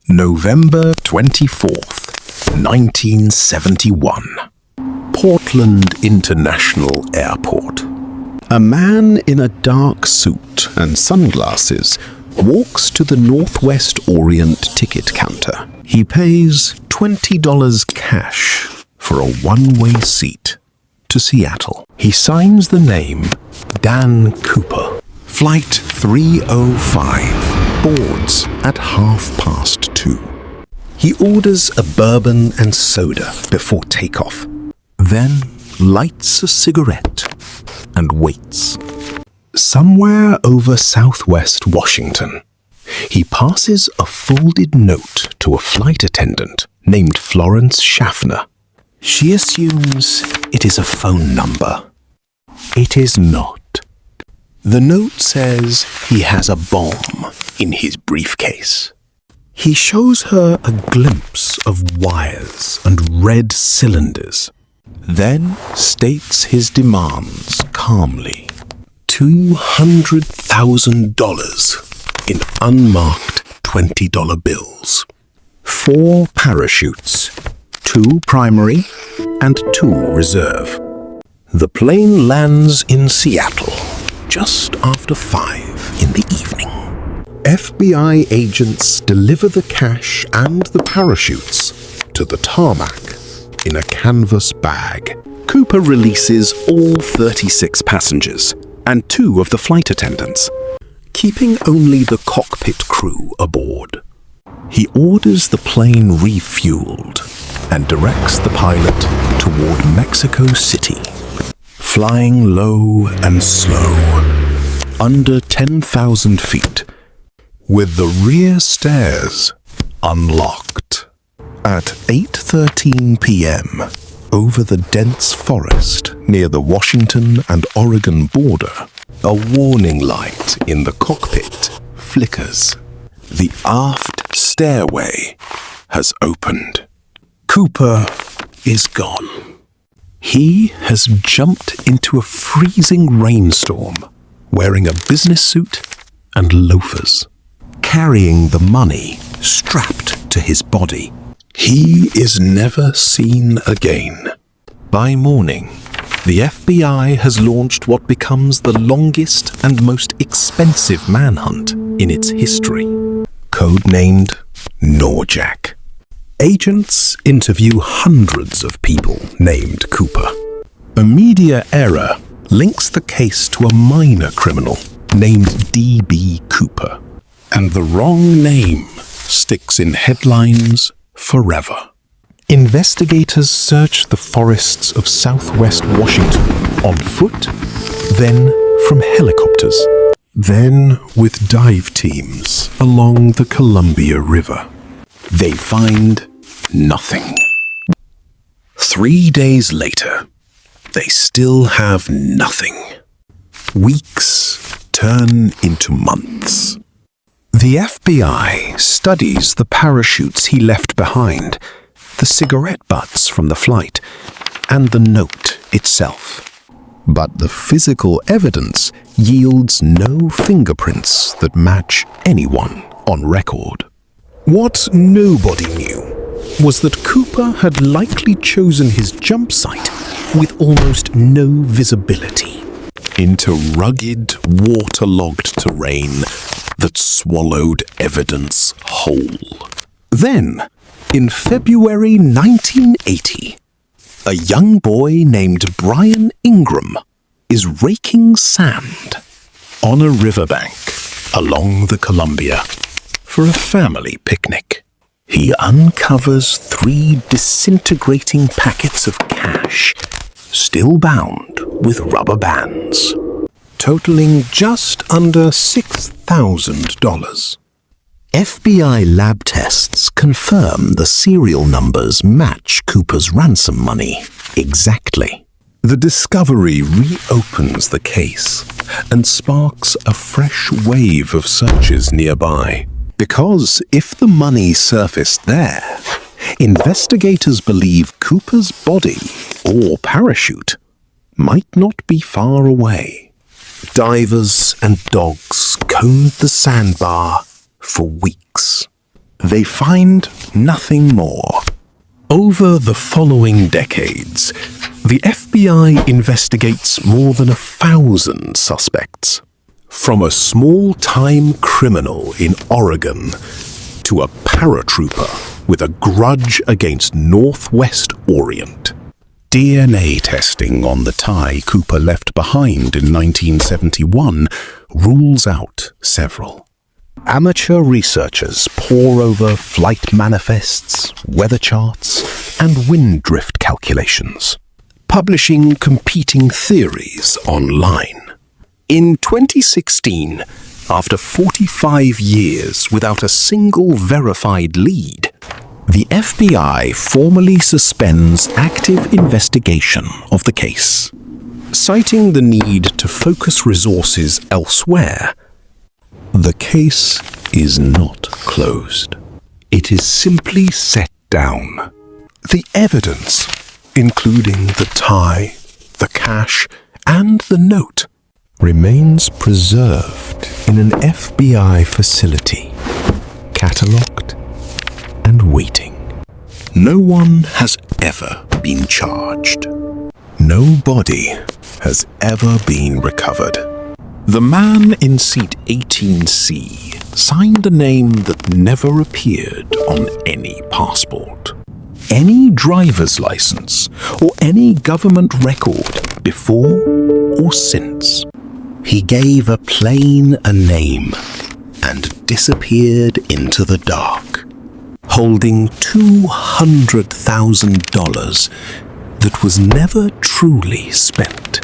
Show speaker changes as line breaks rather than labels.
November 24th, 1971. Portland International Airport. A man in a dark suit and sunglasses walks to the Northwest Orient ticket counter. He pays $20 cash for a one-way seat to Seattle. He signs the name Dan Cooper. Flight 305 boards at 2:30. He orders a bourbon and soda before takeoff, then lights a cigarette and waits. Somewhere over southwest Washington, he passes a folded note to a flight attendant named Florence Schaffner. She assumes it is a phone number. It is not. The note says he has a bomb in his briefcase. He shows her a glimpse of wires and red cylinders, then states his demands calmly. $200,000 in unmarked $20 bills. 4 parachutes, 2 primary and 2 reserve. The plane lands in Seattle just after 5 in the evening. FBI agents deliver the cash and the parachutes to the tarmac in a canvas bag. Cooper releases all 36 passengers and 2 of the flight attendants, keeping only the cockpit crew aboard. He orders the plane refueled and directs the pilot toward Mexico City, flying low and slow, under 10,000 feet, with the rear stairs unlocked. At 8:13 p.m., over the dense forest near the Washington and Oregon border, a warning light in the cockpit flickers. The aft stairway has opened. Cooper is gone. He has jumped into a freezing rainstorm, wearing a business suit and loafers, carrying the money strapped to his body. He is never seen again. By morning, the FBI has launched what becomes the longest and most expensive manhunt in its history, codenamed Norjack. Agents interview hundreds of people named Cooper. A media error links the case to a minor criminal named D.B. Cooper, and the wrong name sticks in headlines forever. Investigators search the forests of southwest Washington on foot, then from helicopters, then with dive teams along the Columbia River. They find nothing. 3 days later, they still have nothing. Weeks turn into months. The FBI studies the parachutes he left behind, the cigarette butts from the flight, and the note itself. But the physical evidence yields no fingerprints that match anyone on record. What nobody knew was that Cooper had likely chosen his jump site with almost no visibility into rugged, waterlogged terrain that swallowed evidence whole. Then, in February 1980, a young boy named Brian Ingram is raking sand on a riverbank along the Columbia for a family picnic. He uncovers 3 disintegrating packets of cash, still bound with rubber bands, totaling just under $6,000. FBI lab tests confirm the serial numbers match Cooper's ransom money exactly. The discovery reopens the case and sparks a fresh wave of searches nearby. Because if the money surfaced there, investigators believe Cooper's body or parachute might not be far away. Divers and dogs combed the sandbar for weeks. They find nothing more. Over the following decades, the FBI investigates more than 1,000 suspects. From a small-time criminal in Oregon to a paratrooper with a grudge against Northwest Orient. DNA testing on the tie Cooper left behind in 1971 rules out several. Amateur researchers pore over flight manifests, weather charts, and wind drift calculations, publishing competing theories online. In 2016, after 45 years without a single verified lead, the FBI formally suspends active investigation of the case, citing the need to focus resources elsewhere. The case is not closed. It is simply set down. The evidence, including the tie, the cash, and the note, remains preserved in an FBI facility, catalogued and waiting. No one has ever been charged. No body has ever been recovered. The man in seat 18C signed a name that never appeared on any passport, any driver's license, or any government record before or since. He gave a plane a name and disappeared into the dark, holding $200,000 that was never truly spent.